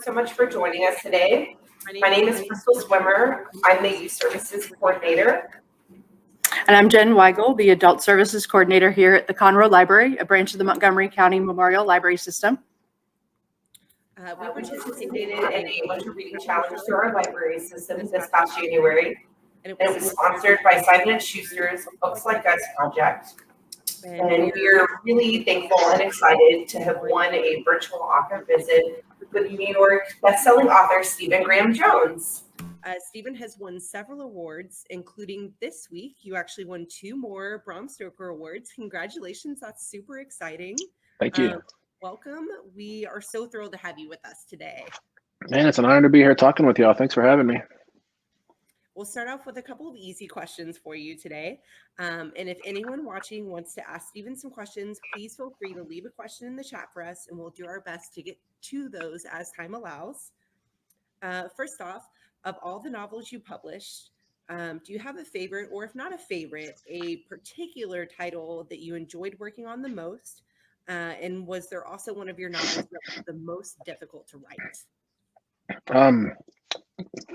so much for joining us today. My name is Crystal Swimmer. I'm the Youth Services Coordinator. And I'm Jenn Wigle, the Adult Services Coordinator here at the Conroe Library, a branch of the Montgomery County Memorial Library System. We participated in a bunch of reading challenges through our library system this past January, and it was sponsored by Simon & Schuster's Books Like Us project. And we're really thankful and excited to have won a virtual author visit with New York bestselling author Stephen Graham Jones. Stephen has won several awards, including this week. You actually won 2 more Bram Stoker awards. Congratulations. That's super exciting. Thank you. Welcome. We are so thrilled to have you with us today. Man, it's an honor to be here talking with y'all. Thanks for having me. We'll start off with a couple of easy questions for you today. And if anyone watching wants to ask Stephen some questions, please feel free to leave a question in the chat for us, and we'll do our best to get to those as time allows. First off, of all the novels you published, do you have a favorite, or if not a favorite, a particular title that you enjoyed working on the most? And was there also one of your novels that was the most difficult to write?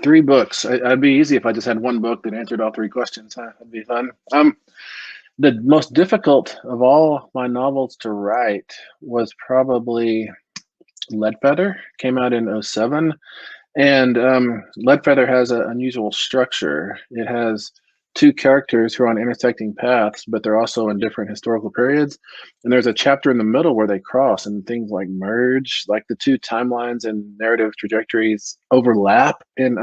3 books. It'd be easy if I just had one book that answered all 3 questions. Huh? That'd be fun. The most difficult of all my novels to write was probably Leadfeather. Came out in 2007. And Leadfeather has an unusual structure. It has 2 characters who are on intersecting paths, but they're also in different historical periods. And there's a chapter in the middle where they cross and things like merge, like the 2 timelines and narrative trajectories overlap. And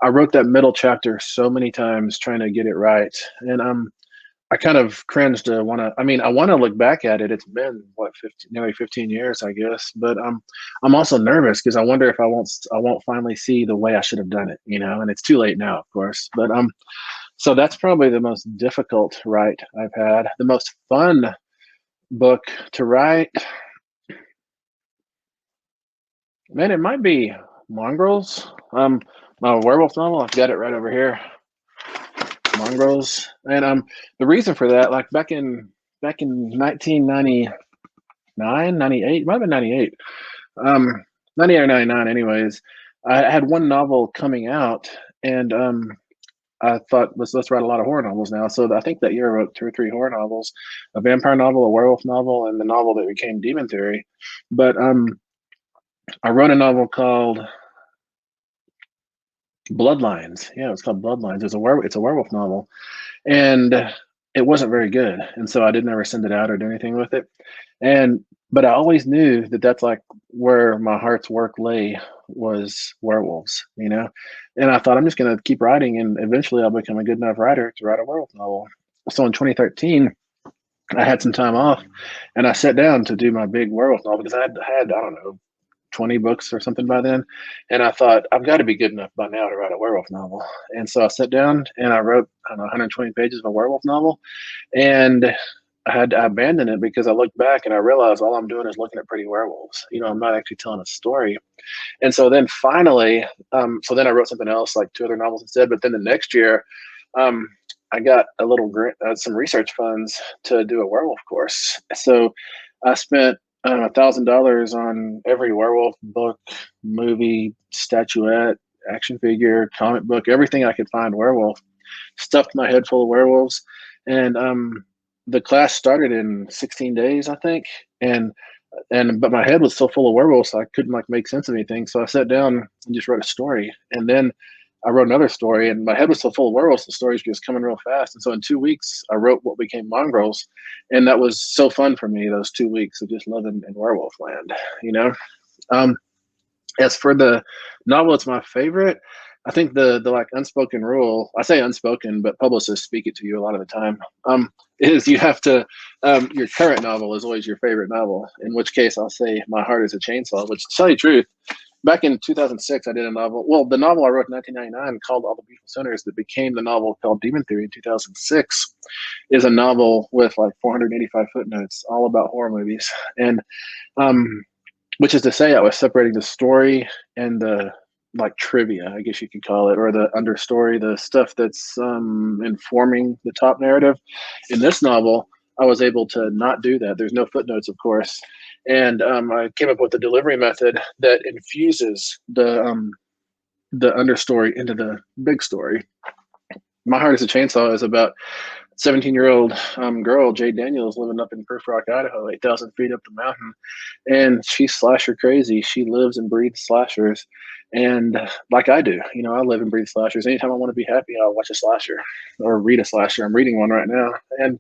I wrote that middle chapter so many times trying to get it right. And I kind of cringe to want to, I want to look back at it. It's been nearly 15 years, I guess. But I'm also nervous because I wonder if I won't finally see the way I should have done it, and it's too late now, of course. But so that's probably the most difficult write I've had. The most fun book to write, man, it might be Mongrels. My werewolf novel. I've got it right over here. Mongrels. And the reason for that, like back in 1999, 98, might have been 98, 98 or 99 anyways, I had one novel coming out, and I thought, let's write a lot of horror novels now. So I think that year I wrote 2 or 3 horror novels, a vampire novel, a werewolf novel, and the novel that became Demon Theory. But I wrote a novel called Bloodlines. Yeah, it's called Bloodlines. It's a werewolf novel, and it wasn't very good, and so I didn't ever send it out or do anything with it. But I always knew that that's like where my heart's work lay, was werewolves, And I thought, I'm just gonna keep writing, and eventually I'll become a good enough writer to write a werewolf novel. So in 2013, I had some time off, and I sat down to do my big werewolf novel because I had I don't know, 20 books or something by then. And I thought, I've got to be good enough by now to write a werewolf novel. And so I sat down and I wrote, 120 pages of a werewolf novel. And I had to abandon it because I looked back and I realized all I'm doing is looking at pretty werewolves. I'm not actually telling a story. And so then finally, so then I wrote something else, like 2 other novels instead. But then the next year, I got a little grant, some research funds to do a werewolf course. So I spent $1,000 on every werewolf book, movie, statuette, action figure, comic book, everything I could find werewolf. Stuffed my head full of werewolves, and the class started in 16 days, I think. But my head was so full of werewolves, so I couldn't make sense of anything. So I sat down and just wrote a story, and then I wrote another story, and my head was so full of werewolves, the stories were just coming real fast. And so in 2 weeks, I wrote what became Mongrels, and that was so fun for me, those 2 weeks of just living in werewolf land, As for the novel, it's my favorite. I think the unspoken rule, I say unspoken, but publicists speak it to you a lot of the time, is you have to, your current novel is always your favorite novel, in which case I'll say My Heart is a Chainsaw, which, to tell you the truth, back in 2006, I did a novel. Well, the novel I wrote in 1999 called All the Beautiful Sinners that became the novel called Demon Theory in 2006 is a novel with 485 footnotes, all about horror movies. And which is to say, I was separating the story and the trivia, I guess you could call it, or the understory, the stuff that's informing the top narrative. In this novel, I was able to not do that. There's no footnotes, of course. And I came up with a delivery method that infuses the understory into the big story. My Heart is a Chainsaw is about 17-year-old girl, Jade Daniels, living up in Proof Rock, Idaho, 8,000 feet up the mountain. And she's slasher crazy. She lives and breathes slashers. And like I do, I live and breathe slashers. Anytime I want to be happy, I'll watch a slasher or read a slasher. I'm reading one right now. And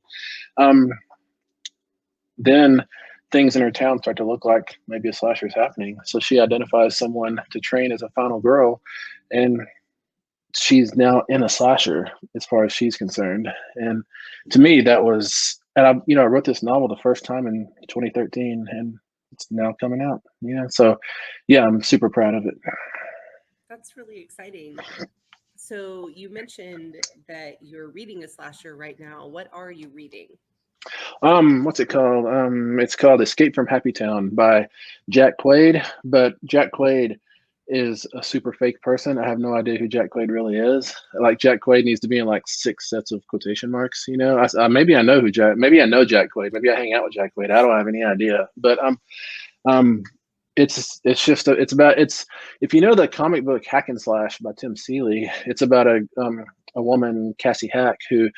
then things in her town start to look like maybe a slasher is happening. So she identifies someone to train as a final girl. And she's now in a slasher as far as she's concerned. And to me, that was, and I wrote this novel the first time in 2013, and it's now coming out. So yeah, I'm super proud of it. That's really exciting. So you mentioned that you're reading a slasher right now. What are you reading? What's it called? It's called Escape from Happy Town by Jack Quaid, but Jack Quaid is a super fake person. I have no idea who Jack Quaid really is. Like, Jack Quaid needs to be in like 6 sets of quotation marks. Maybe I know maybe I know Jack Quaid. Maybe I hang out with Jack Quaid. I don't have any idea. But it's if you know the comic book Hack and Slash by Tim Seeley, it's about a woman, Cassie Hack, who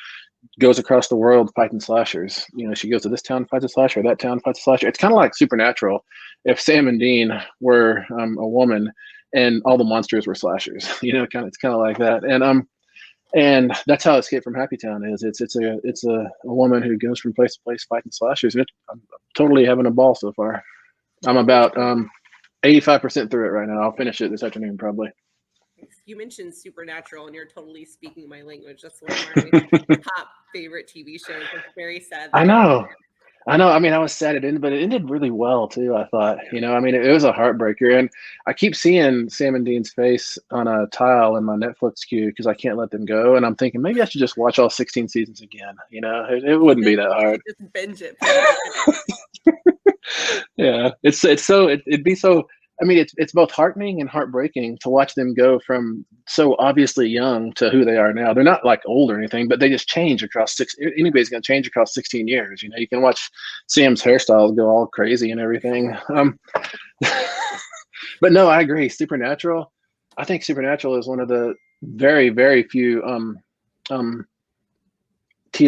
goes across the world fighting slashers. She goes to this town, fights a slasher, that town, fights a slasher. It's kind of like Supernatural if Sam and Dean were a woman and all the monsters were slashers. It's kind of like that. And that's how Escape from Happy Town is. It's a woman who goes from place to place fighting slashers. And I'm totally having a ball so far. I'm about 85% through it right now. I'll finish it this afternoon probably. You mentioned Supernatural, and you're totally speaking my language. That's one of my top favorite TV shows. It's very sad. I know. I mean, I was sad it ended, but it ended really well too, I thought. It was a heartbreaker. And I keep seeing Sam and Dean's face on a tile in my Netflix queue because I can't let them go. And I'm thinking maybe I should just watch all 16 seasons again. It wouldn't be that hard. Just binge it. Yeah, it'd be so. I mean, it's both heartening and heartbreaking to watch them go from so obviously young to who they are now. They're not like old or anything, but they just change across anybody's going to change across 16 years. You can watch Sam's hairstyles go all crazy and everything. But no, I agree. I think Supernatural is one of the very, very few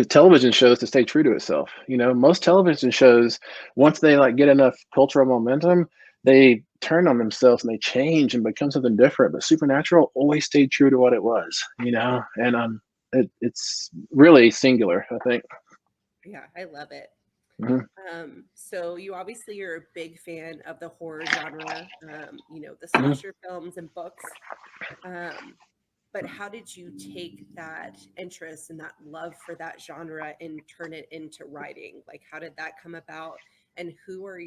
television shows to stay true to itself. Most television shows, once they get enough cultural momentum, they turn on themselves and they change and become something different. But Supernatural always stayed true to what it was, and it's really singular, I think. Yeah, I love it. Mm-hmm. So you obviously are a big fan of the horror genre, the slasher films and books. But how did you take that interest and that love for that genre and turn it into writing? Like, how did that come about? And who are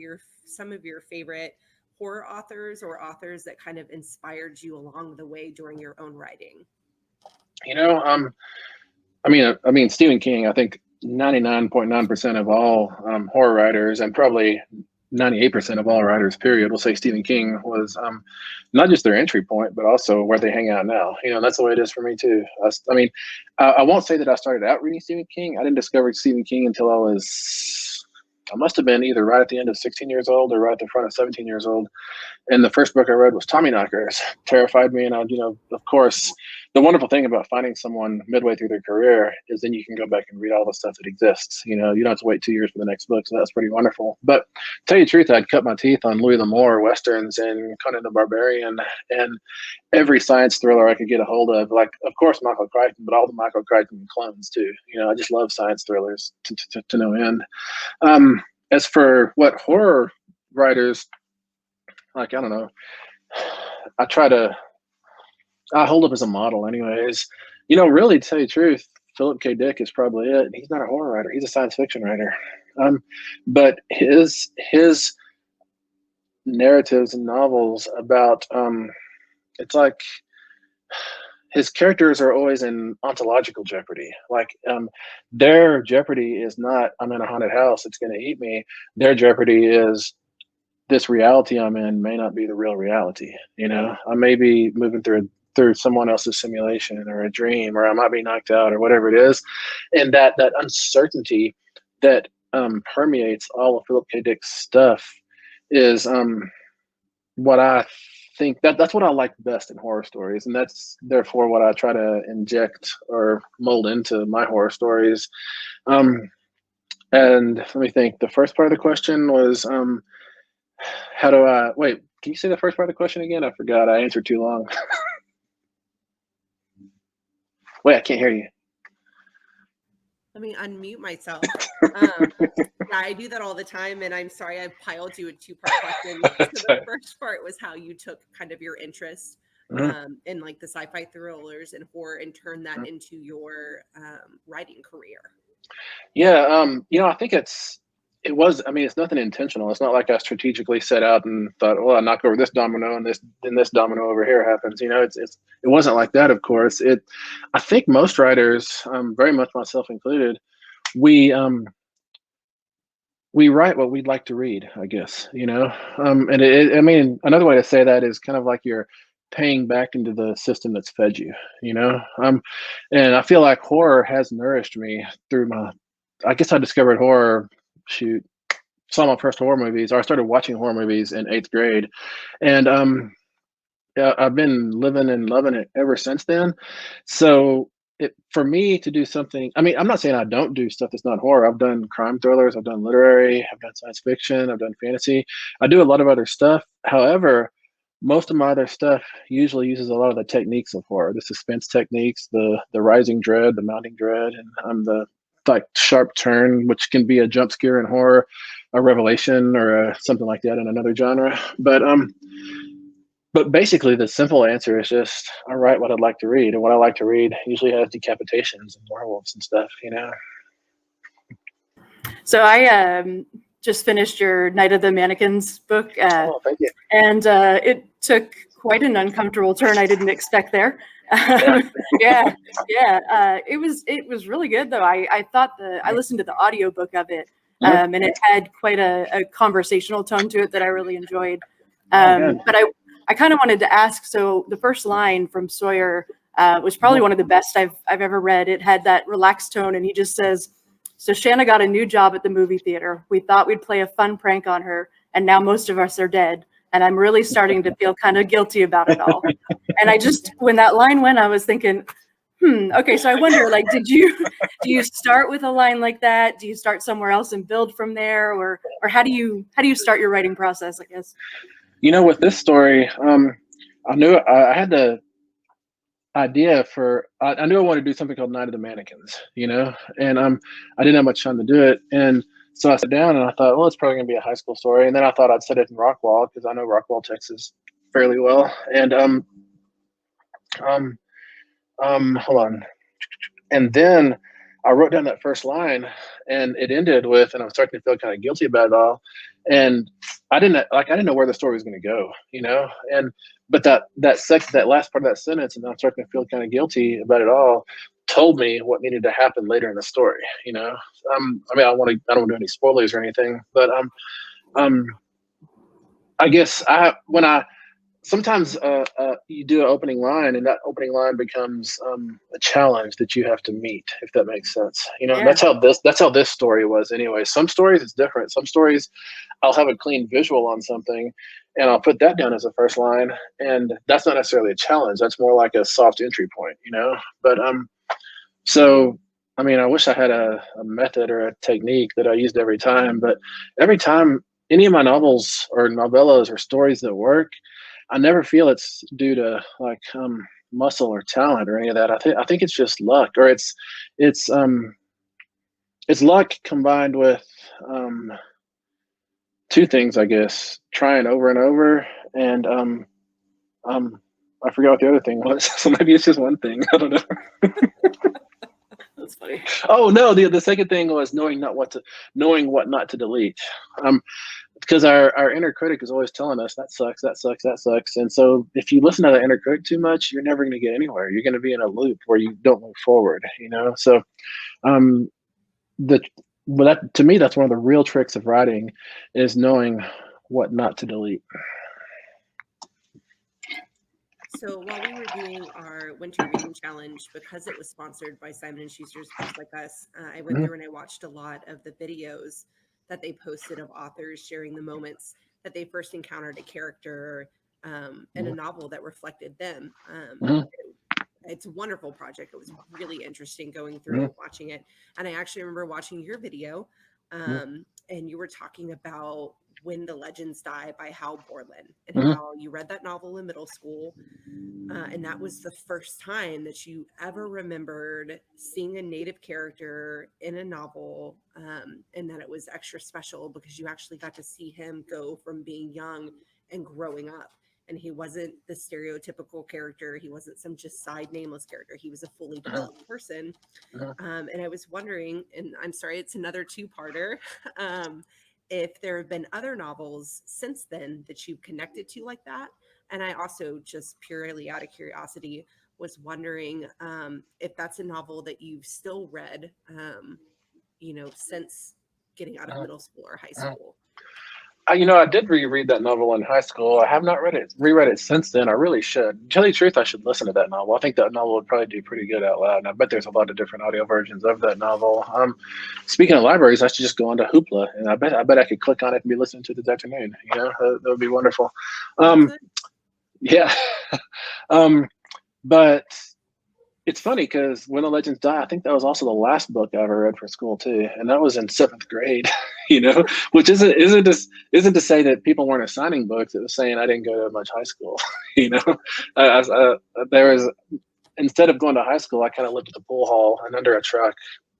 some of your favorite horror authors or authors that kind of inspired you along the way during your own writing? I mean, Stephen King, I think 99.9% of all horror writers, and probably 98% of all writers, period, will say Stephen King was not just their entry point, but also where they hang out now. That's the way it is for me too. I won't say that I started out reading Stephen King. I didn't discover Stephen King until I must have been either right at the end of 16 years old or right at the front of 17 years old. And the first book I read was Tommyknockers. Terrified me. And of course, the wonderful thing about finding someone midway through their career is then you can go back and read all the stuff that exists. You don't have to wait 2 years for the next book. So that's pretty wonderful. But to tell you the truth, I'd cut my teeth on Louis L'Amour Westerns and Conan the Barbarian and every science thriller I could get a hold of. Like, of course, Michael Crichton, but all the Michael Crichton clones too. I just love science thrillers to no end. As for what horror writers, I don't know, I hold up as a model anyways. Really, to tell you the truth, Philip K. Dick is probably it. He's not a horror writer. He's a science fiction writer. But his narratives and novels about, it's like his characters are always in ontological jeopardy. Like, their jeopardy is not, I'm in a haunted house, it's going to eat me. Their jeopardy is, this reality I'm in may not be the real reality. I may be moving through someone else's simulation or a dream, or I might be knocked out or whatever it is. And that uncertainty that permeates all of Philip K. Dick's stuff is what I think that's what I like best in horror stories, and that's therefore what I try to inject or mold into my horror stories. And let me think. The first part of the question was, how do I wait? Can you say the first part of the question again? I forgot. I answered too long. Wait, I can't hear you. Let me unmute myself. Yeah, I do that all the time, and I'm sorry I piled you a two-part question. So the first part was how you took kind of your interest in like the sci-fi thrillers and horror and turned that into your writing career. Yeah, I think I mean, it's nothing intentional. It's not like I strategically set out and thought, well, I knock over this domino and this domino over here happens. It wasn't like that, of course. I think most writers, very much myself included, we write what we'd like to read, I guess, and I mean, another way to say that is kind of like you're paying back into the system that's fed you, and I feel like horror has nourished me through I guess I discovered horror, saw my first horror movies, or I started watching horror movies in 8th grade. And yeah, I've been living and loving it ever since then. So for me to do something, I mean, I'm not saying I don't do stuff that's not horror. I've done crime thrillers, I've done literary, I've done science fiction, I've done fantasy. I do a lot of other stuff. However, most of my other stuff usually uses a lot of the techniques of horror, the suspense techniques, the rising dread, the mounting dread, and the like sharp turn, which can be a jump scare in horror, a revelation, or something like that in another genre. But basically, the simple answer is just I write what I'd like to read, and what I like to read usually has decapitations and werewolves and stuff. So I just finished your Night of the Mannequins book, Oh, thank you. and it took quite an uncomfortable turn I didn't expect there. Yeah. It was really good though. I thought I listened to the audiobook of it, and it had quite a conversational tone to it that I really enjoyed. But I kind of wanted to ask. So the first line from Sawyer was probably one of the best I've ever read. It had that relaxed tone, and he just says, "So Shanna got a new job at the movie theater. We thought we'd play a fun prank on her, and now most of us are dead. And I'm really starting to feel kind of guilty about it all." And when that line went, I was thinking, okay, so I wonder, like, do you start with a line like that? Do you start somewhere else and build from there? Or how do you start your writing process, I guess? With this story, I knew I had the idea I knew I wanted to do something called Night of the Mannequins, and I didn't have much time to do it. And so I sat down and I thought, well, it's probably going to be a high school story. And then I thought I'd set it in Rockwall because I know Rockwall, Texas fairly well. And hold on. And then I wrote down that first line, and it ended with, and I'm starting to feel kind of guilty about it all. And I didn't know where the story was going to go, but that last part of that sentence, and I'm starting to feel kind of guilty about it all, told me what needed to happen later in the story. I mean, I don't want to do any spoilers or anything, but I guess sometimes you do an opening line, and that opening line becomes a challenge that you have to meet, if that makes sense. Yeah. That's how this story was anyway. Some stories it's different. Some stories I'll have a clean visual on something and I'll put that down as a first line, and that's not necessarily a challenge. That's more like a soft entry point, But so I mean, I wish I had a method or a technique that I used every time, but every time any of my novels or novellas or stories that work, I never feel it's due to like muscle or talent or any of that. I think it's just luck, or it's luck combined with two things, I guess: trying over and over, and I forgot what the other thing was. So maybe it's just one thing. I don't know. That's funny. Oh no, the second thing was knowing what not to delete. Because our inner critic is always telling us that sucks, that sucks, that sucks. And so if you listen to that inner critic too much, you're never going to get anywhere. You're going to be in a loop where you don't move forward, So to me, that's one of the real tricks of writing, is knowing what not to delete. So while we were doing our winter reading challenge, because it was sponsored by Simon and Schuster's Books Like Us, I went through and I watched a lot of the videos that they posted of authors sharing the moments that they first encountered a character in a novel that reflected them. It's a wonderful project. It was really interesting going through watching it. And I actually remember watching your video, and you were talking about When the Legends Die by Hal Borland, and how you read that novel in middle school. And that was the first time that you ever remembered seeing a native character in a novel, and that it was extra special because you actually got to see him go from being young and growing up. And he wasn't the stereotypical character. He wasn't some just side nameless character. He was a fully developed person. And I was wondering, and I'm sorry, it's another two-parter, if there have been other novels since then that you've connected to like that. And I also, just purely out of curiosity, was wondering if that's a novel that you've still read, since getting out of middle school or high school. I did reread that novel in high school. I have not reread it since then. I really should. To tell you the truth, I should listen to that novel. I think that novel would probably do pretty good out loud. And I bet there's a lot of different audio versions of that novel. Speaking of libraries, I should just go onto Hoopla, and I bet I could click on it and be listening to it this afternoon. That would be wonderful. Yeah. But it's funny because When the Legends Die, I think that was also the last book I ever read for school too, and that was in 7th grade. Which isn't to say that people weren't assigning books. It was saying I didn't go to much high school. There was, instead of going to high school, I kind of lived at the pool hall and under a truck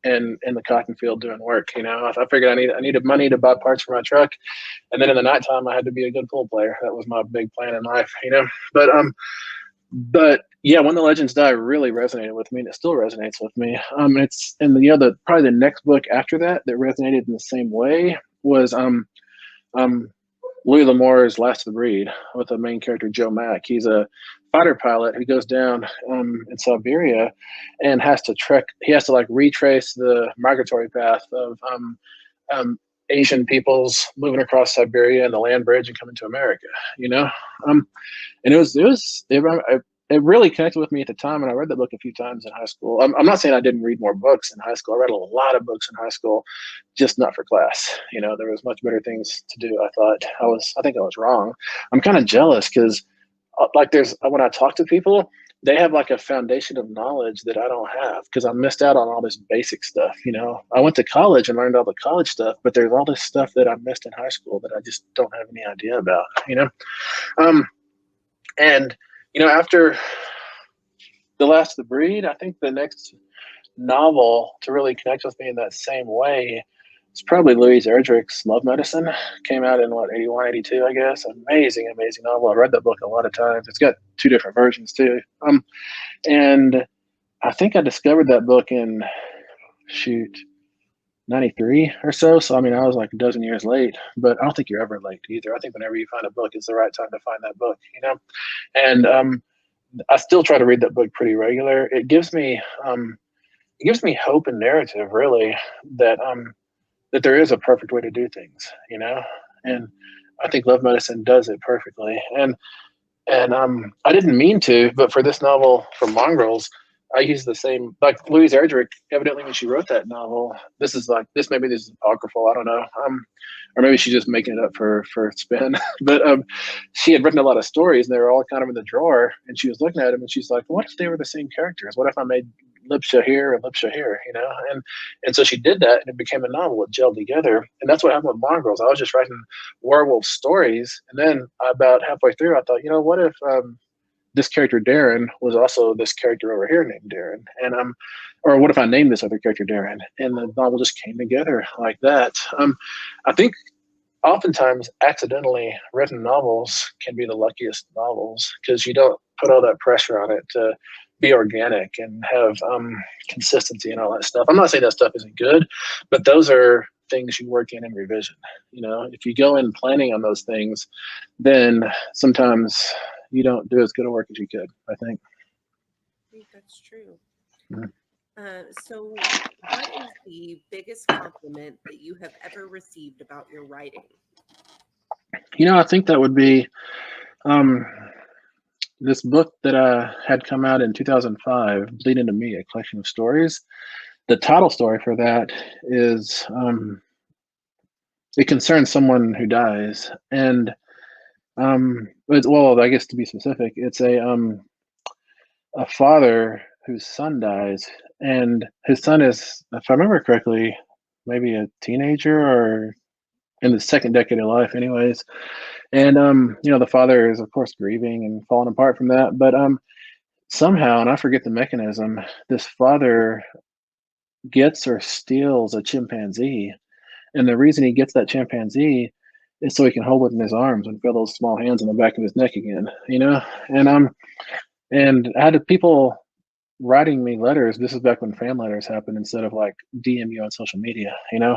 and in the cotton field doing work. I figured I needed money to buy parts for my truck, and then in the nighttime I had to be a good pool player. That was my big plan in life. But yeah, When the Legends Die really resonated with me, and it still resonates with me. Probably the next book after that resonated in the same way was Louis L'Amour's Last of the Breed, with the main character Joe Mack. He's a fighter pilot who goes down in Siberia and has to trek. He has to retrace the migratory path of Asian peoples moving across Siberia and the land bridge and coming to America. And it really connected with me at the time, and I read that book a few times in high school. I'm not saying I didn't read more books in high school. I read a lot of books in high school, just not for class. There was much better things to do. I think I was wrong. I'm kind of jealous because, when I talk to people, they have a foundation of knowledge that I don't have because I missed out on all this basic stuff. I went to college and learned all the college stuff, but there's all this stuff that I missed in high school that I just don't have any idea about. After The Last of the Breed, I think the next novel to really connect with me in that same way is probably Louise Erdrich's Love Medicine. Came out in 81, 82, I guess. Amazing novel. I read that book a lot of times. It's got 2 different versions too. And I think I discovered that book in 93 or so. So, I was a dozen years late, but I don't think you're ever late either. I think whenever you find a book, it's the right time to find that book, And I still try to read that book pretty regular. It gives me hope and narrative, really, that there is a perfect way to do things, and I think Love Medicine does it perfectly. And I didn't mean to, but for this novel, for Mongrels, I use the same, Louise Erdrich, evidently when she wrote that novel, maybe this is apocryphal, I don't know. Or maybe she's just making it up for spin. But she had written a lot of stories and they were all kind of in the drawer, and she was looking at them and she's like, what if they were the same characters? What if I made Lipsha here and Lipsha here, And so she did that and it became a novel. It gelled together. And that's what happened with Mongrels. I was just writing werewolf stories. And then about halfway through, I thought, what if this character Darren was also this character over here named Darren, and or what if I named this other character Darren, and the novel just came together like that. I think oftentimes accidentally written novels can be the luckiest novels because you don't put all that pressure on it to be organic and have consistency and all that stuff. I'm not saying that stuff isn't good, but those are things you work in revision. If you go in planning on those things, then sometimes you don't do as good a work as you could, I think. I think that's true. Mm-hmm. So what is the biggest compliment that you have ever received about your writing? I think that would be this book that had come out in 2005, Bleed Into Me, a collection of stories. The title story for that is it concerns someone who dies, and well, I guess to be specific, it's a father whose son dies, and his son is, if I remember correctly, maybe a teenager or in the second decade of life, anyways. And the father is of course grieving and falling apart from that, but somehow, and I forget the mechanism, this father gets or steals a chimpanzee, and the reason he gets that chimpanzee is so he can hold it in his arms and feel those small hands on the back of his neck again, and I had people writing me letters. This is back when fan letters happened instead of like DM you on social media,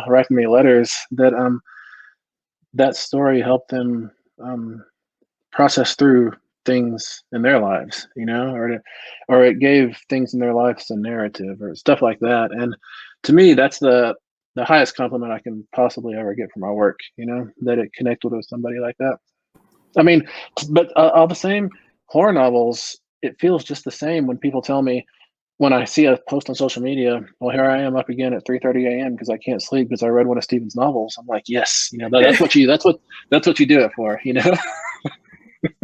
writing me letters that that story helped them process through things in their lives, or it gave things in their lives a narrative or stuff like that. And to me, that's the highest compliment I can possibly ever get for my work, that it connected with somebody like that. I mean, but all the same, horror novels, it feels just the same when people tell me, when I see a post on social media, well, here I am up again at 3:30 a.m. because I can't sleep because I read one of Stephen's novels. I'm like, yes, that's what you do it for,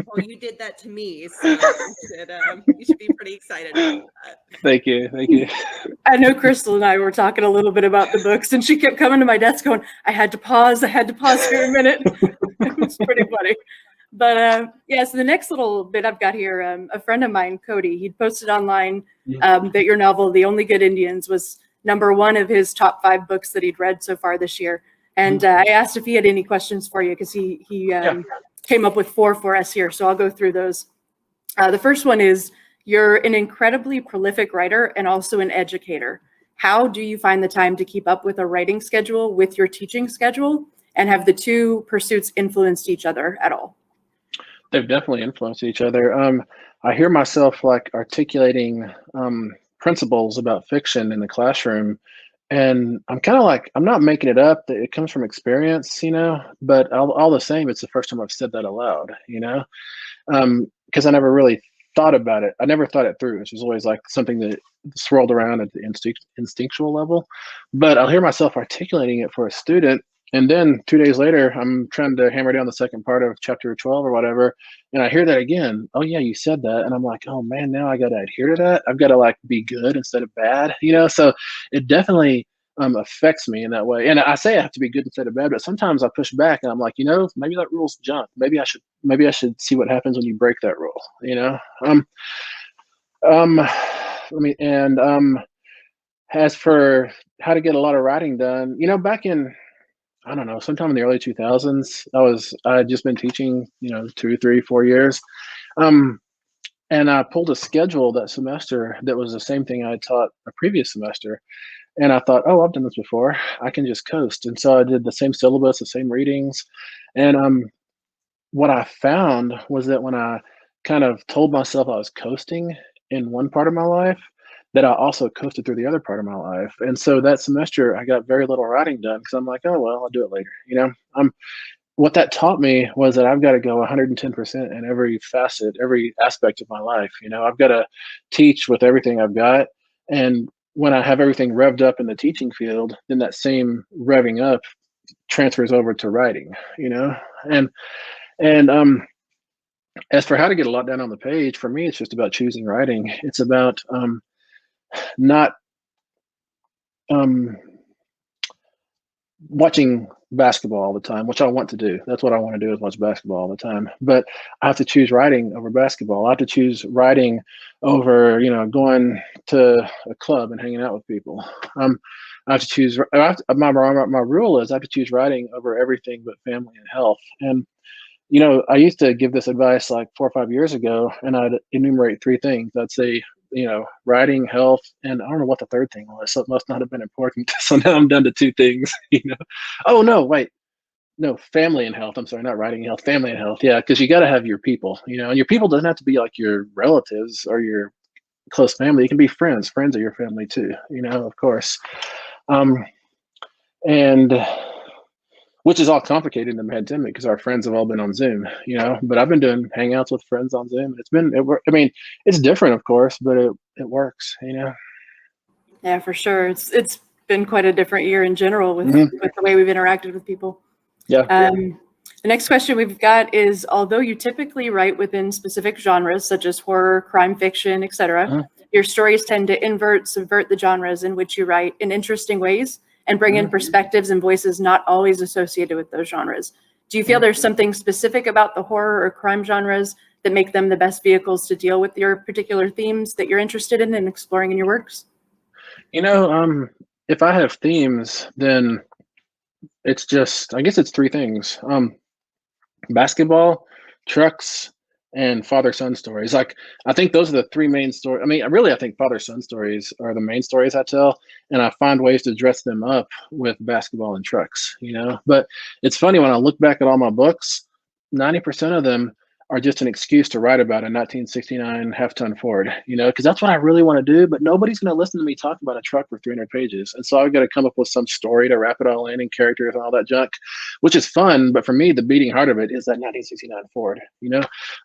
Well, you did that to me, so you should be pretty excited about that. Thank you. I know Crystal and I were talking a little bit about the books, and she kept coming to my desk going, I had to pause for a minute. It was pretty funny. But so the next little bit I've got here, a friend of mine, Cody, he'd posted online that your novel, The Only Good Indians, was #1 of his top 5 books that he'd read so far this year. And I asked if he had any questions for you, because he came up with 4 for us here. So I'll go through those. The first one is, you're an incredibly prolific writer and also an educator. How do you find the time to keep up with a writing schedule with your teaching schedule? And have the two pursuits influenced each other at all? They've definitely influenced each other. I hear myself like articulating principles about fiction in the classroom, and I'm kind of like, I'm not making it up. It comes from experience, but all the same, it's the first time I've said that aloud, because I never really thought about it. I never thought it through. It was always like something that swirled around at the instinctual level, but I'll hear myself articulating it for a student. And then 2 days later, I'm trying to hammer down the second part of chapter 12 or whatever. And I hear that again. Oh yeah, you said that. And I'm like, oh man, now I got to adhere to that. I've got to like be good instead of bad, So it definitely affects me in that way. And I say I have to be good instead of bad, but sometimes I push back and I'm like, maybe that rule's junk. Maybe I should see what happens when you break that rule, as for how to get a lot of writing done, back in, I don't know, sometime in the early 2000s, I had just been teaching, 2, 3, 4 years. And I pulled a schedule that semester that was the same thing I had taught a previous semester. And I thought, oh, I've done this before. I can just coast. And so I did the same syllabus, the same readings. And what I found was that when I kind of told myself I was coasting in one part of my life, that I also coasted through the other part of my life. And so that semester, I got very little writing done because I'm like, oh, well, I'll do it later. What that taught me was that I've got to go 110% in every facet, every aspect of my life. I've got to teach with everything I've got. And when I have everything revved up in the teaching field, then that same revving up transfers over to writing, and as for how to get a lot done on the page, for me, it's just about choosing writing. It's about not watching basketball all the time, which I want to do. That's what I want to do, is watch basketball all the time. But I have to choose writing over basketball. I have to choose writing over, going to a club and hanging out with people. I have to choose. My rule is I have to choose writing over everything but family and health. And I used to give this advice like 4 or 5 years ago, and I'd enumerate 3 things. I'd say, writing, health, and I don't know what the third thing was, so it must not have been important. So now I'm down to 2 things, Oh, no, wait. No, family and health. I'm sorry, not writing and health, family and health. Yeah, because you got to have your people, and your people doesn't have to be like your relatives or your close family. It can be friends. Friends are your family too, of course. And which is all complicated in the pandemic because our friends have all been on Zoom, but I've been doing hangouts with friends on Zoom. I mean, it's different, of course, but it works, Yeah, for sure. It's been quite a different year in general with Mhm. with the way we've interacted with people. Yeah. The next question we've got is, although you typically write within specific genres such as horror, crime fiction, etc., Mhm. your stories tend to subvert the genres in which you write in interesting ways and bring in Mhm. perspectives and voices not always associated with those genres. Do you feel there's something specific about the horror or crime genres that make them the best vehicles to deal with your particular themes that you're interested in and exploring in your works? If I have themes, then it's just, I guess it's three things. Basketball, trucks, and father-son stories. Like, I think those are the three main stories. I mean, I think father-son stories are the main stories I tell, and I find ways to dress them up with basketball and trucks. But it's funny when I look back at all my books, 90% of them are just an excuse to write about a 1969 half-ton Ford, because that's what I really want to do, but nobody's going to listen to me talk about a truck for 300 pages. And so I've got to come up with some story to wrap it all in and characters and all that junk, which is fun. But for me, the beating heart of it is that 1969 Ford.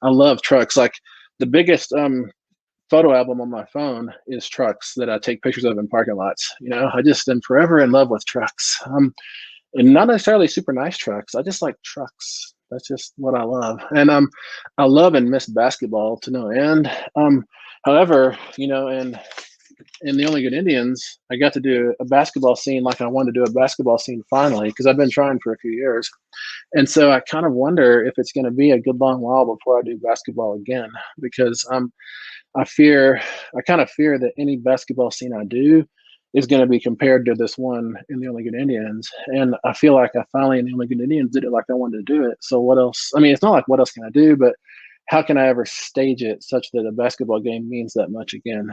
I love trucks. Like, the biggest photo album on my phone is trucks that I take pictures of in parking lots. I just am forever in love with trucks. And not necessarily super nice trucks. I just like trucks. That's just what I love. And I love and miss basketball to no end. However, in The Only Good Indians, I got to do a basketball scene like I wanted to do a basketball scene finally, because I've been trying for a few years. And so I kind of wonder if it's going to be a good long while before I do basketball again, because I kind of fear that any basketball scene I do is going to be compared to this one in The Only Good Indians. And I feel like I finally in The Only Good Indians did it like I wanted to do it. So what else? I mean, it's not like what else can I do, but how can I ever stage it such that a basketball game means that much again?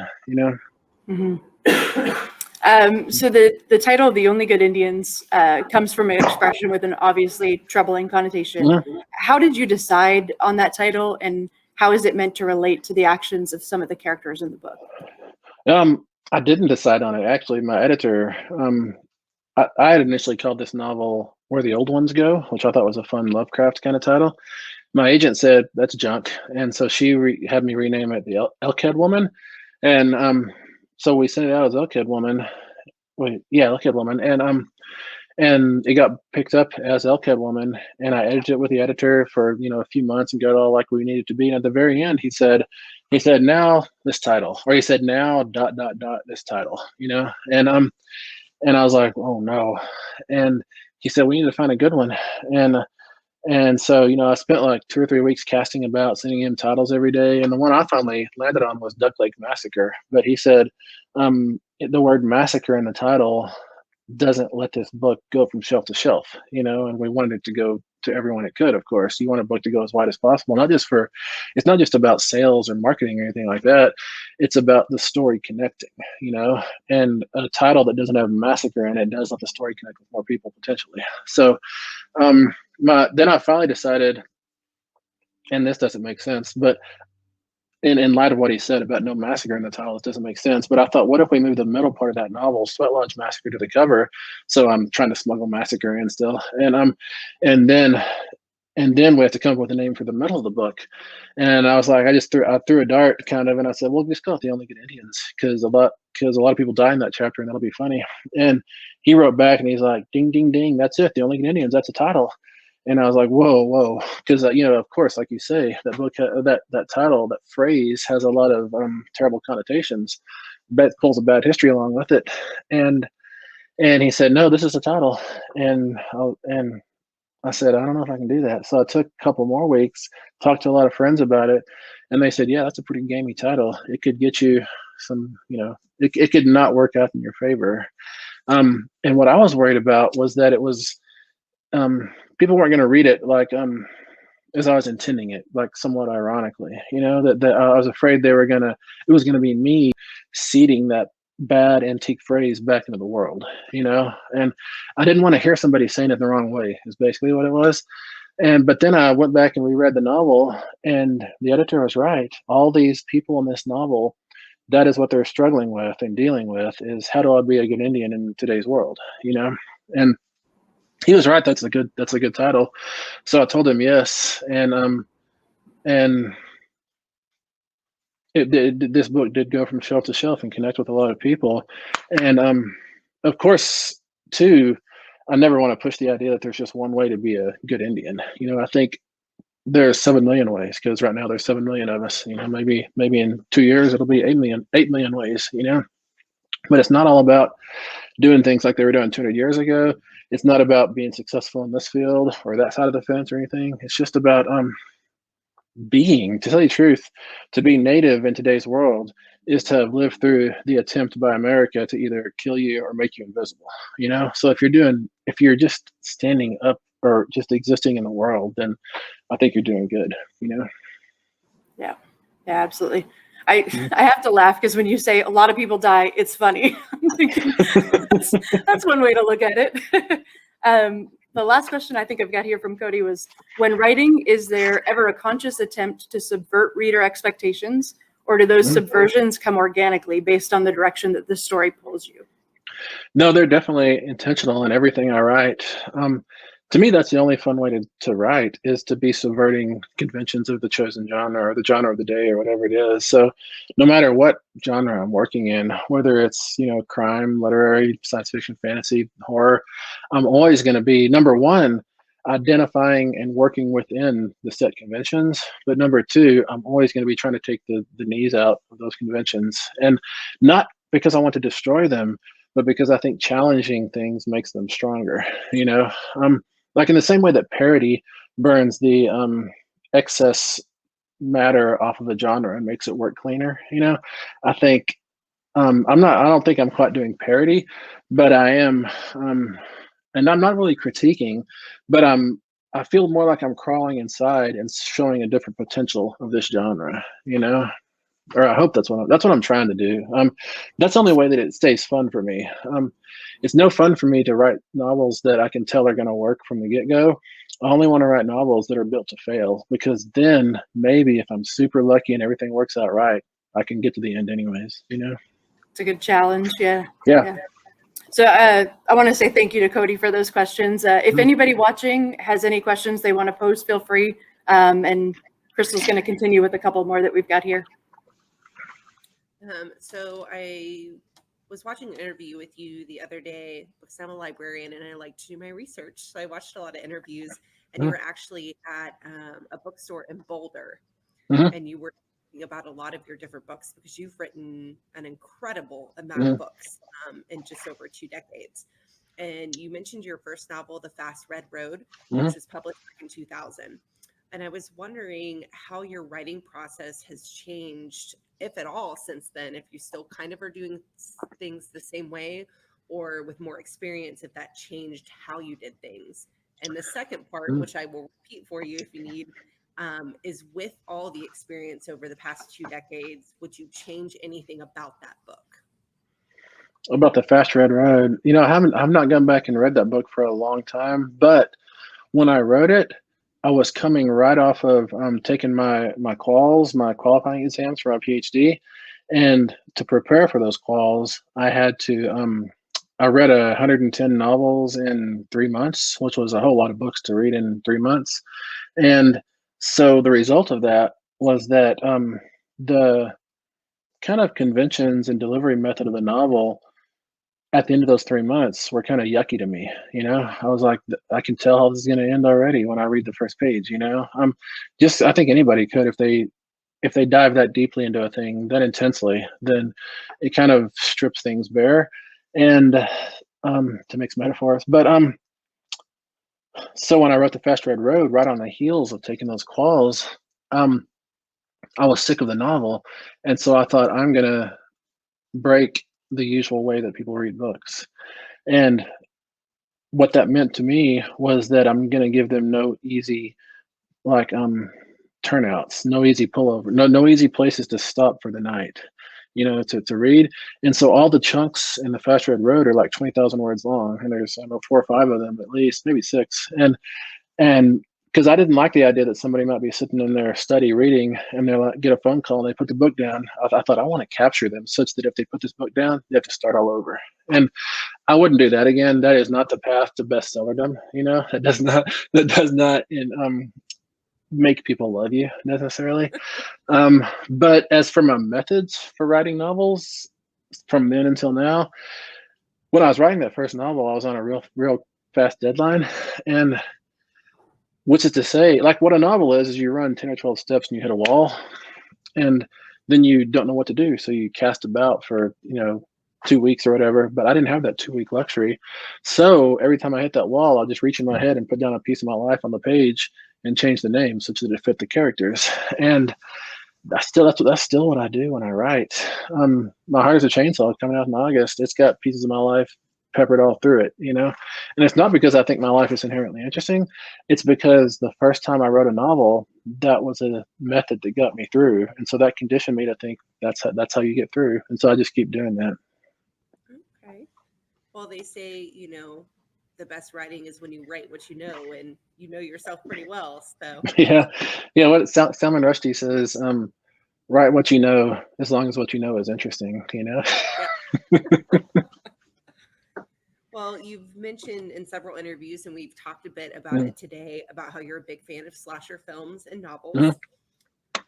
So the title of The Only Good Indians comes from an expression with an obviously troubling connotation. Mhm. How did you decide on that title, and how is it meant to relate to the actions of some of the characters in the book? I didn't decide on it. Actually, my editor, I had initially called this novel Where the Old Ones Go, which I thought was a fun Lovecraft kind of title. My agent said that's junk, and so she had me rename it the Elkhead Woman, and so we sent it out as Elkhead Woman. Wait, yeah, Elkhead Woman, and it got picked up as Elkhead Woman, and I edited it with the editor for a few months and got it all like we needed to be. And at the very end, he said now this title, or he said now ... this title, and I was like, oh no, and he said we need to find a good one, and so, I spent like 2 or 3 weeks casting about, sending him titles every day. And the one I finally landed on was Duck Lake Massacre. But he said the word massacre in the title doesn't let this book go from shelf to shelf, and we wanted it to go to everyone it could, of course. You want a book to go as wide as possible, it's not just about sales or marketing or anything like that. It's about the story connecting, and a title that doesn't have massacre in it does let the story connect with more people potentially. So, then I finally decided, and this doesn't make sense, but in light of what he said about no massacre in the title, it doesn't make sense. But I thought, what if we move the middle part of that novel, Sweat Lodge Massacre, to the cover? So I'm trying to smuggle massacre in still, and then we have to come up with a name for the middle of the book. And I was like, I threw a dart kind of, and I said, well, just call it The Only Good Indians, because a lot of people die in that chapter, and that'll be funny. And he wrote back, and he's like, ding, ding, ding, that's it, The Only Good Indians, that's a title. And I was like, whoa, because of course, like you say, that book, that title, that phrase has a lot of terrible connotations, but pulls a bad history along with it. And he said, no, this is the title. And I said, I don't know if I can do that. So I took a couple more weeks, talked to a lot of friends about it, and they said, yeah, that's a pretty gamey title. It could get you some, it could not work out in your favor. And what I was worried about was that it was, people weren't going to read it like as I was intending it, like somewhat ironically, that I was afraid it was going to be me seeding that bad antique phrase back into the world, and I didn't want to hear somebody saying it the wrong way, is basically what it was. But then I went back and reread the novel, and the editor was right. All these people in this novel, that is what they're struggling with and dealing with, is how do I be a good Indian in today's world, and he was right. That's a good title. So I told him yes, and this book did go from shelf to shelf and connect with a lot of people, and of course, too, I never want to push the idea that there's just one way to be a good Indian. I think there's 7 million ways, because right now there's 7 million of us. Maybe in 2 years it'll be 8 million ways. But it's not all about doing things like they were doing 200 years ago. It's not about being successful in this field or that side of the fence or anything. It's just about being. To tell you the truth, to be native in today's world is to have lived through the attempt by America to either kill you or make you invisible. So if you're just standing up or just existing in the world, then I think you're doing good. Yeah, absolutely. I have to laugh because when you say a lot of people die, it's funny. I'm thinking that's one way to look at it. The last question I think I've got here from Cody was, when writing, is there ever a conscious attempt to subvert reader expectations, or do those subversions come organically based on the direction that the story pulls you? No, they're definitely intentional in everything I write. To me, that's the only fun way to write, is to be subverting conventions of the chosen genre or the genre of the day or whatever it is. So no matter what genre I'm working in, whether it's, crime, literary, science fiction, fantasy, horror, I'm always going to be, number one, identifying and working within the set conventions. But number two, I'm always going to be trying to take the knees out of those conventions. And not because I want to destroy them, but because I think challenging things makes them stronger. Like in the same way that parody burns the excess matter off of a genre and makes it work cleaner. I think I don't think I'm quite doing parody, but I am, and I'm not really critiquing, but I feel more like I'm crawling inside and showing a different potential of this genre. Or I hope that's what I'm trying to do. That's the only way that it stays fun for me. It's no fun for me to write novels that I can tell are going to work from the get-go. I only want to write novels that are built to fail, because then maybe if I'm super lucky and everything works out right, I can get to the end anyways. It's a good challenge. Yeah. Yeah. So I want to say thank you to Cody for those questions. If anybody watching has any questions they want to pose, feel free. And Crystal's going to continue with a couple more that we've got here. So I was watching an interview with you the other day because I'm a librarian and I like to do my research. So I watched a lot of interviews, and you were actually at a bookstore in Boulder, and you were talking about a lot of your different books, because you've written an incredible amount of books in just over 2 decades. And you mentioned your first novel, The Fast Red Road, which was published in 2000. And I was wondering how your writing process has changed, if at all, since then, if you still kind of are doing things the same way, or with more experience, if that changed how you did things. And the second part, which I will repeat for you if you need, is, with all the experience over the past 2 decades, would you change anything about that book? About The Fast Red Road, I've not gone back and read that book for a long time, but when I wrote it, I was coming right off of taking my qualifying exams for my PhD, and to prepare for those quals, I had to I read 110 novels in 3 months, which was a whole lot of books to read in 3 months. And so the result of that was that the kind of conventions and delivery method of the novel at the end of those 3 months were kind of yucky to me. I was like, I can tell how this is going to end already when I read the first page. I think anybody could, if they dive that deeply into a thing that intensely, then it kind of strips things bare. And to mix metaphors, but so when I wrote The Fast Red Road, right on the heels of taking those quals, I was sick of the novel, and so I thought, I'm gonna break the usual way that people read books. And what that meant to me was that I'm going to give them no easy, turnouts, no easy pullover, no easy places to stop for the night, to read. And so all the chunks in The Fast Red Road are like 20,000 words long, and there's 4 or 5 of them at least, maybe 6. And because I didn't like the idea that somebody might be sitting in their study reading and they're like, get a phone call and they put the book down. I thought I want to capture them such that if they put this book down, they have to start all over. And I wouldn't do that again. That is not the path to bestsellerdom. That does not make people love you necessarily. But as for my methods for writing novels from then until now, when I was writing that first novel, I was on a real fast deadline. And which is to say, like what a novel is you run 10 or 12 steps and you hit a wall and then you don't know what to do. So you cast about for, 2 weeks or whatever, but I didn't have that 2-week luxury. So every time I hit that wall, I'll just reach in my head and put down a piece of my life on the page and change the name such that it fit the characters. And that's still what I do when I write. My Heart is a Chainsaw coming out in August. It's got pieces of my life peppered all through it, and it's not because I think my life is inherently interesting. It's because the first time I wrote a novel, that was a method that got me through, and so that conditioned me to think that's how you get through, and so I just keep doing that. Okay. Well, they say, the best writing is when you write what you know, and you know yourself pretty well. So Yeah. What Salman Rushdie says, write what you know, as long as what you know is interesting. Yep. Well, you've mentioned in several interviews, and we've talked a bit about it today, about how you're a big fan of slasher films and novels.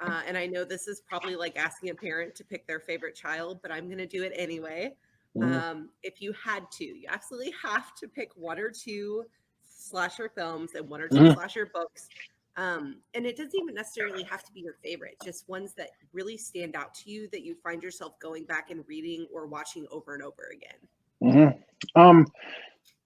And I know this is probably like asking a parent to pick their favorite child, but I'm going to do it anyway. If you had to, you absolutely have to pick one or two slasher films and one or two slasher books. And it doesn't even necessarily have to be your favorite, just ones that really stand out to you that you find yourself going back and reading or watching over and over again.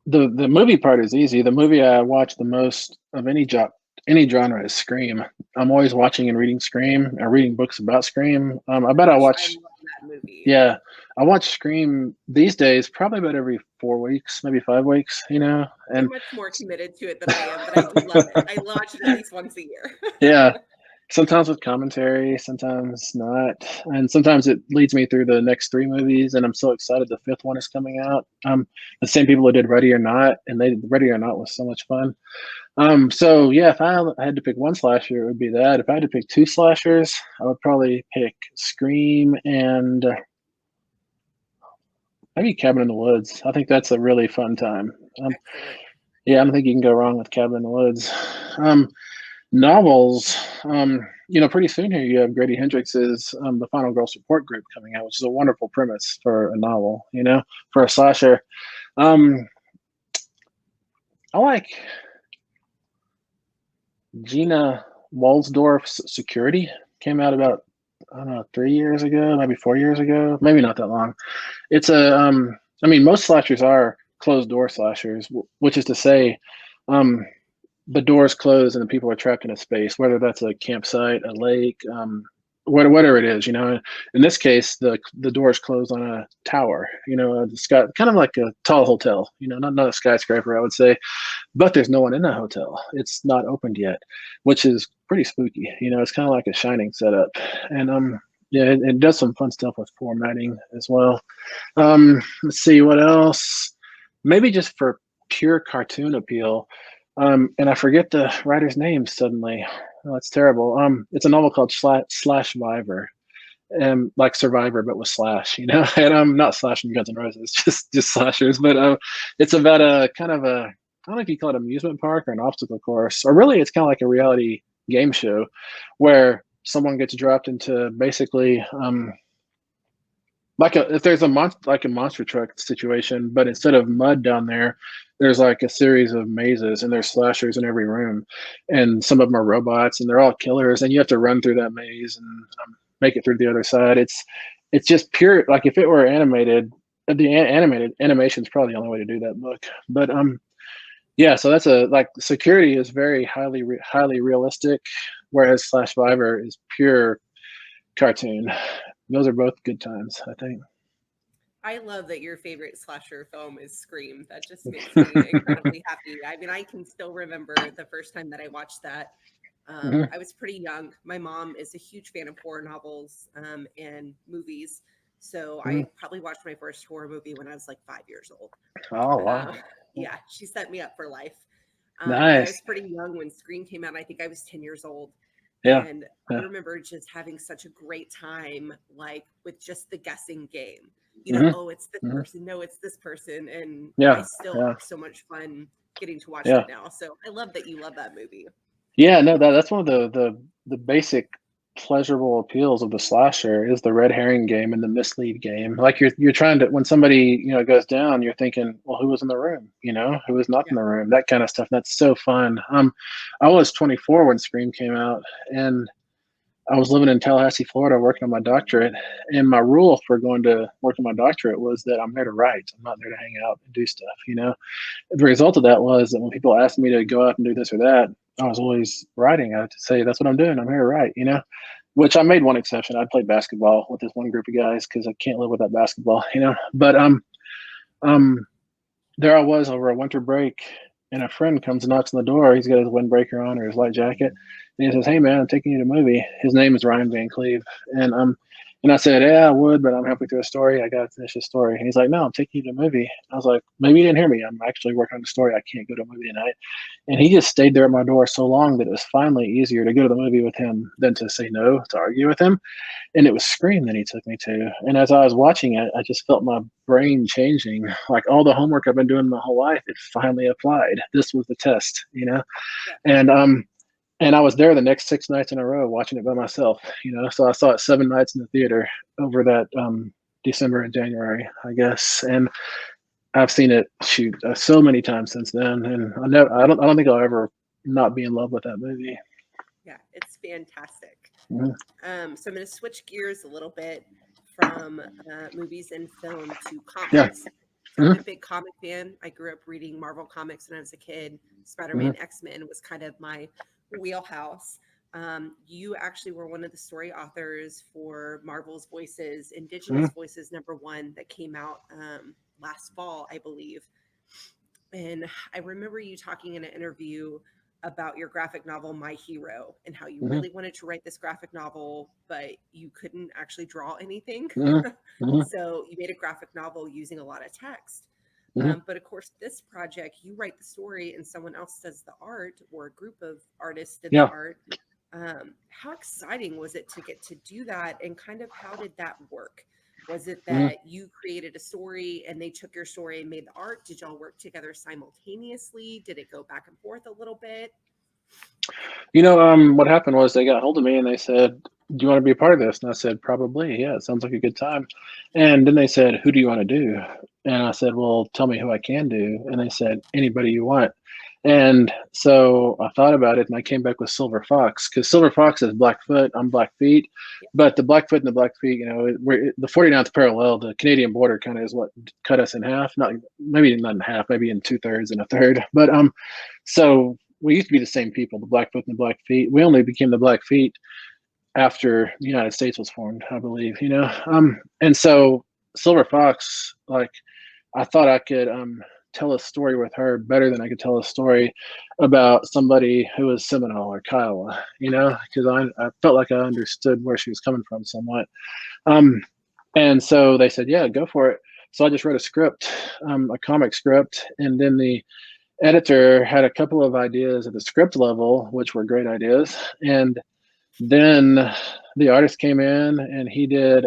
The movie part is easy. The movie I watch the most of any genre is Scream. I'm always watching and reading Scream or reading books about Scream. I love that movie. Yeah, I watch Scream these days probably about every 4 weeks, maybe 5 weeks. And you're much more committed to it than I am, but I do love it. I watch it at least once a year. Yeah. Sometimes with commentary, sometimes not. And sometimes it leads me through the next 3 movies, and I'm so excited the 5th one is coming out. The same people who did Ready or Not, and Ready or Not was so much fun. So yeah, if I had to pick one slasher, it would be that. If I had to pick 2 slashers, I would probably pick Scream and maybe Cabin in the Woods. I think that's a really fun time. Yeah, I don't think you can go wrong with Cabin in the Woods. Novels, pretty soon here you have Grady Hendrix's The Final Girl Support Group coming out, which is a wonderful premise for a novel, for a slasher. I like Gina Walsdorf's Security. Came out about, I don't know, 3 years ago, maybe 4 years ago, maybe not that long. It's most slashers are closed door slashers, which is to say, the doors close and the people are trapped in a space, whether that's a campsite, a lake, whatever it is. In this case, the doors close on a tower, the sky, kind of like a tall hotel, not a skyscraper, I would say, but there's no one in the hotel. It's not opened yet, which is pretty spooky. It's kind of like a Shining setup. And it does some fun stuff with formatting as well. Let's see what else. Maybe just for pure cartoon appeal. And I forget the writer's name suddenly. Oh, that's terrible. It's a novel called Slashviver, like Survivor, but with slash, and I'm not slashing Guns N' Roses, just slashers. But it's about a kind of I don't know if you call it amusement park or an obstacle course, or really it's kind of like a reality game show where someone gets dropped into basically if there's a monster truck situation, but instead of mud down there, there's like a series of mazes, and there's slashers in every room, and some of them are robots, and they're all killers, and you have to run through that maze and make it through the other side. It's just pure, like if it were animated, animated animation is probably the only way to do that book. But yeah, so that's Security is very highly realistic, whereas Slashviver is pure cartoon. Those are both good times, I think. I love that your favorite slasher film is Scream. That just makes me incredibly happy. I mean, I can still remember the first time that I watched that. I was pretty young. My mom is a huge fan of horror novels and movies. So I probably watched my first horror movie when I was like 5 years old. Oh, wow. Yeah, she set me up for life. I was Nice. pretty young when Scream came out. I think I was 10 years old. Yeah. And Yeah. I remember just having such a great time, like with just the guessing game. Mhm. Oh, it's this Mhm. person. No, it's this person. And Yeah. I still Yeah. have so much fun getting to watch Yeah. that now. So I love that you love that movie. Yeah, no, that's one of the basic pleasurable appeals of the slasher is the red herring game and the mislead game. Like you're trying to, when somebody, goes down, you're thinking, well, who was in the room? Who was not in the room? That kind of stuff. That's so fun. I was 24 when Scream came out, and I was living in Tallahassee, Florida, working on my doctorate. And my rule for going to work on my doctorate was that I'm there to write. I'm not there to hang out and do stuff. The result of that was that when people asked me to go out and do this or that, I was always writing. I had to say, that's what I'm doing. I'm here to write, which I made one exception. I played basketball with this one group of guys because I can't live without basketball. But there I was over a winter break, and a friend comes and knocks on the door. He's got his windbreaker on or his light jacket, and he says, "Hey man, I'm taking you to a movie." His name is Ryan Van Cleve, and I said, "Yeah, I would, but I'm halfway through a story. I got to finish the story." And he's like, "No, I'm taking you to a movie." I was like, "Maybe you didn't hear me. I'm actually working on the story. I can't go to a movie tonight." And he just stayed there at my door so long that it was finally easier to go to the movie with him than to say no, to argue with him. And it was Scream that he took me to. And as I was watching it, I just felt my brain changing. Like all the homework I've been doing my whole life, it finally applied. This was the test. And I was there the next 6 nights in a row watching it by myself. So I saw it 7 nights in the theater over that December and January, I guess. And I've seen it so many times since then, and I don't think I'll ever not be in love with that movie. Yeah, it's fantastic. Mhm. So I'm going to switch gears a little bit from movies and film to comics. Yeah. So I'm a big comic fan. I grew up reading Marvel comics when I was a kid. Spider-Man, X-Men was kind of my wheelhouse. You actually were one of the story authors for Marvel's Voices, Indigenous Voices #1 that came out last fall, I believe. And I remember you talking in an interview about your graphic novel, My Hero, and how you really wanted to write this graphic novel, but you couldn't actually draw anything. So you made a graphic novel using a lot of text. But of course, this project, you write the story and someone else does the art, or a group of artists did the art. How exciting was it to get to do that? And kind of how did that work? Was it that you created a story and they took your story and made the art? Did y'all work together simultaneously? Did it go back and forth a little bit? What happened was they got hold of me and they said, "Do you want to be a part of this?" And I said, "Probably. Yeah, it sounds like a good time." And then they said, "Who do you want to do?" And I said, "Well, tell me who I can do." And they said, "Anybody you want." And so I thought about it and I came back with Silver Fox, because Silver Fox is Blackfoot, I'm Blackfeet. But the Blackfoot and the Blackfeet, we're the 49th parallel, the Canadian border kind of is what cut us in half. Maybe not in half, maybe in 2/3 and a third. But so we used to be the same people, the Blackfoot and the Blackfeet. We only became the Blackfeet after the United States was formed, I believe. And so Silver Fox, like, I thought I could tell a story with her better than I could tell a story about somebody who was Seminole or Kiowa, because I felt like I understood where she was coming from somewhat. And so they said, "Yeah, go for it." So I just wrote a script, a comic script, and then the editor had a couple of ideas at the script level, which were great ideas. And then the artist came in and he did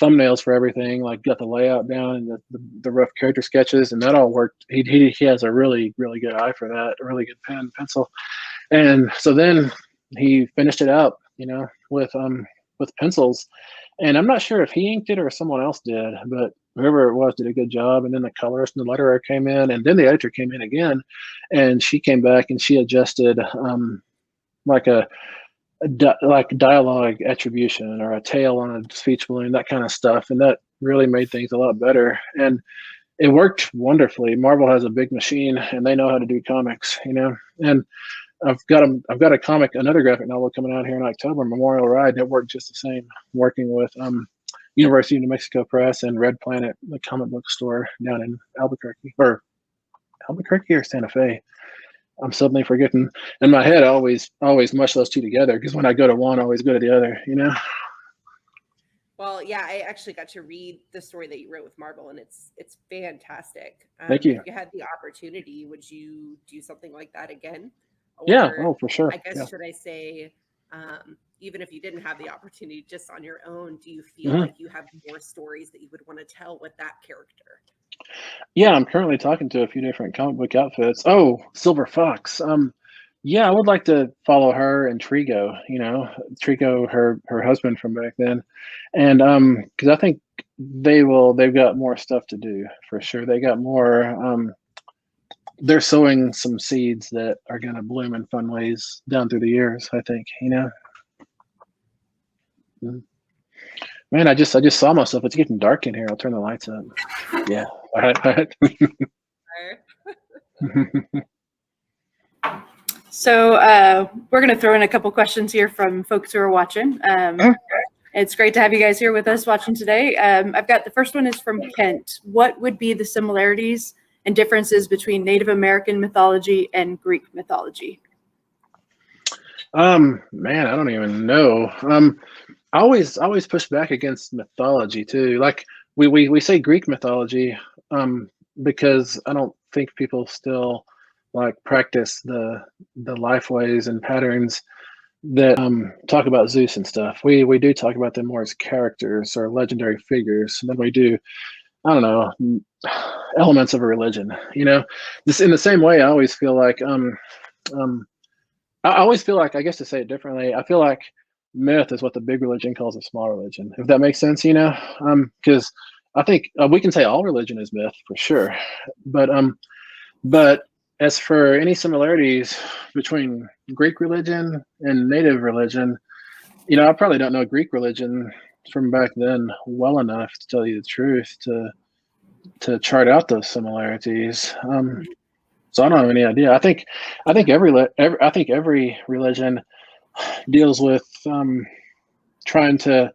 thumbnails for everything, like got the layout down and the rough character sketches, and that all worked. He has a really, really good eye for that, a really good pen and pencil. And so then he finished it up, with pencils. And I'm not sure if he inked it or someone else did, but whoever it was did a good job. And then the colorist and the letterer came in, and then the editor came in again, and she came back and she adjusted like like dialogue attribution or a tail on a speech balloon, that kind of stuff. And that really made things a lot better. And it worked wonderfully. Marvel has a big machine and they know how to do comics, and I've got a comic, another graphic novel coming out here in October, Memorial Ride, that worked just the same, working with University of New Mexico Press and Red Planet, the comic book store down in Albuquerque or Santa Fe. I'm suddenly forgetting. In my head, I always mush those two together, because when I go to one, I always go to the other. Well, yeah, I actually got to read the story that you wrote with Marvel, and it's fantastic. Thank you. If you had the opportunity, would you do something like that again? Yeah. Or Oh, for sure. I guess Yeah. should I say, even if you didn't have the opportunity, just on your own, do you feel Mhm. like you have more stories that you would want to tell with that character? Yeah, I'm currently talking to a few different comic book outfits. Oh, Silver Fox. Yeah, I would like to follow her and Trigo. Trigo, her husband from back then, and because I think they've got more stuff to do for sure. They got more. They're sowing some seeds that are going to bloom in fun ways down through the years. I think. Mm. Man, I just saw myself. It's getting dark in here. I'll turn the lights up. Yeah. All right. All right. So we're going to throw in a couple questions here from folks who are watching. It's great to have you guys here with us watching today. I've got the first one is from Kent. What would be the similarities and differences between Native American mythology and Greek mythology? Man, I don't even know. I always push back against mythology too. Like we say Greek mythology, because I don't think people still like practice the life ways and patterns that talk about Zeus and stuff. We do talk about them more as characters or legendary figures than we do, I don't know, elements of a religion. This in the same way. I always feel like I always feel like, I guess to say it differently, I feel like myth is what the big religion calls a small religion, if that makes sense, because I think we can say all religion is myth for sure, but as for any similarities between Greek religion and native religion, I probably don't know Greek religion from back then well enough to tell you the truth to chart out those similarities. So I don't have any idea. I think every religion deals with trying to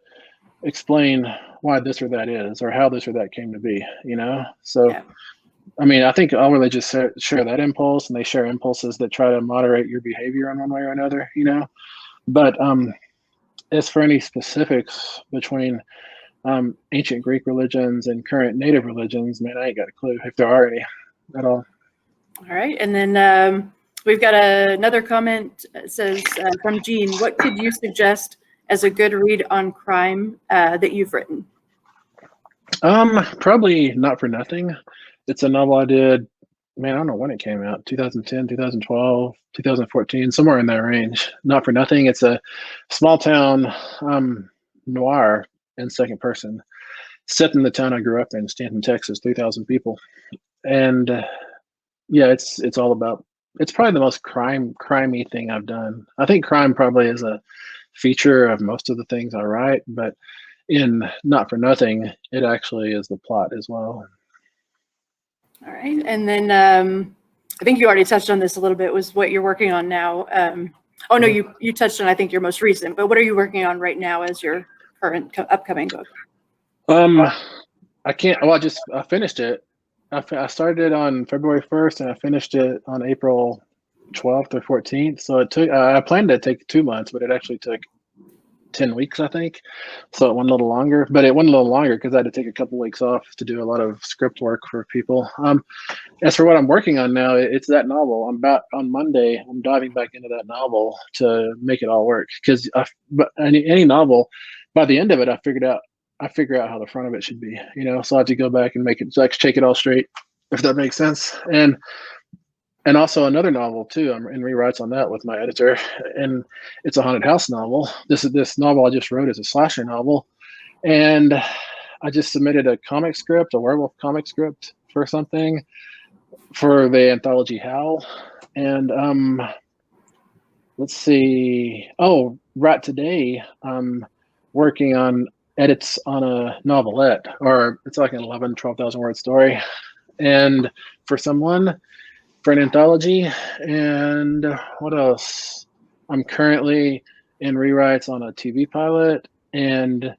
explain why this or that is, or how this or that came to be. So Yeah. I mean, I think all religions share that impulse, and they share impulses that try to moderate your behavior in one way or another. But as for any specifics between ancient Greek religions and current native religions, man, I ain't got a clue if there are any at all. All right. And then we've got another comment. It says from Jean, what could you suggest as a good read on crime that you've written? Probably Not for Nothing. It's a novel I did, man, I don't know when it came out, 2010, 2012, 2014, somewhere in that range. Not for Nothing. It's a small town noir in second person, set in the town I grew up in, Stanton, Texas, 3,000 people. And yeah, it's all about, it's probably the most crimey thing I've done. I think crime probably is a feature of most of the things I write, but in Not for Nothing, it actually is the plot as well. All right. And then I think you already touched on this a little bit, was what you're working on now. Oh, no, you touched on, I think, your most recent, but what are you working on right now as your current upcoming book? I can't, well, I finished it. I started it on February 1st and I finished it on April 12th or 14th. So it took, I planned to take 2 months, but it actually took 10 weeks, I think. So it went a little longer, but it went a little longer because I had to take a couple weeks off to do a lot of script work for people. As for what I'm working on now, it's that novel. On Monday, I'm diving back into that novel to make it all work. Because but any novel, by the end of it, I figure out how the front of it should be. So I have to go back and make it, like, shake it all straight, if that makes sense. And also another novel too. I'm in rewrites on that with my editor, and it's a haunted house novel. This novel I just wrote is a slasher novel, and I just submitted a comic script, a werewolf comic script for something for the anthology Howl. And let's see. Oh, right today I'm working on edits on a novelette, or it's like an 12,000 word story, and for an anthology. And what else? I'm currently in rewrites on a TV pilot, and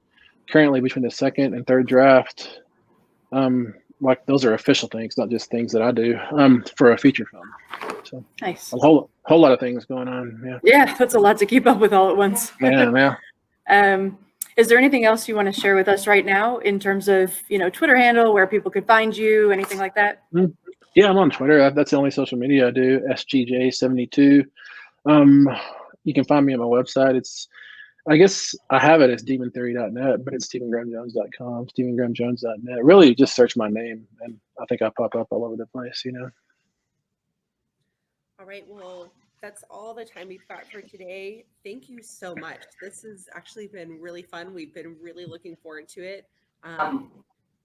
currently between the second and third draft. Like, those are official things, not just things that I do, for a feature film. So Nice. a whole lot of things going on. Yeah. Yeah, that's a lot to keep up with all at once. Yeah. Is there anything else you want to share with us right now in terms of, Twitter handle, where people could find you, anything like that? Yeah, I'm on Twitter. That's the only social media I do. SGJ72. You can find me on my website. I guess I have it as demontheory.net, but it's stephengrahamjones.com, stephengrahamjones.net. Really, just search my name, and I think I pop up all over the place. All right. Well, that's all the time we've got for today. Thank you so much. This has actually been really fun. We've been really looking forward to it.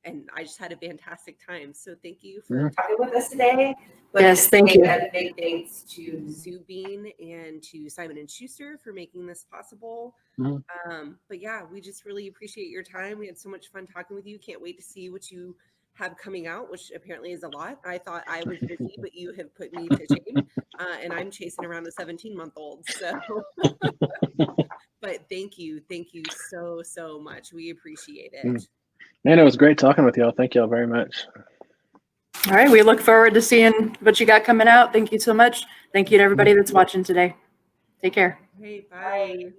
And I just had a fantastic time. So thank you for talking with us today. Yes, thank you. A big thanks to Zubin and to Simon & Schuster for making this possible. But yeah, we just really appreciate your time. We had so much fun talking with you. Can't wait to see what you have coming out, which apparently is a lot. I thought I was busy, but you have put me to shame. And I'm chasing around a 17-month-old. So, but thank you so much. We appreciate it. Man, it was great talking with y'all. Thank y'all very much. All right. We look forward to seeing what you got coming out. Thank you so much. Thank you to everybody that's watching today. Take care. Hey, bye.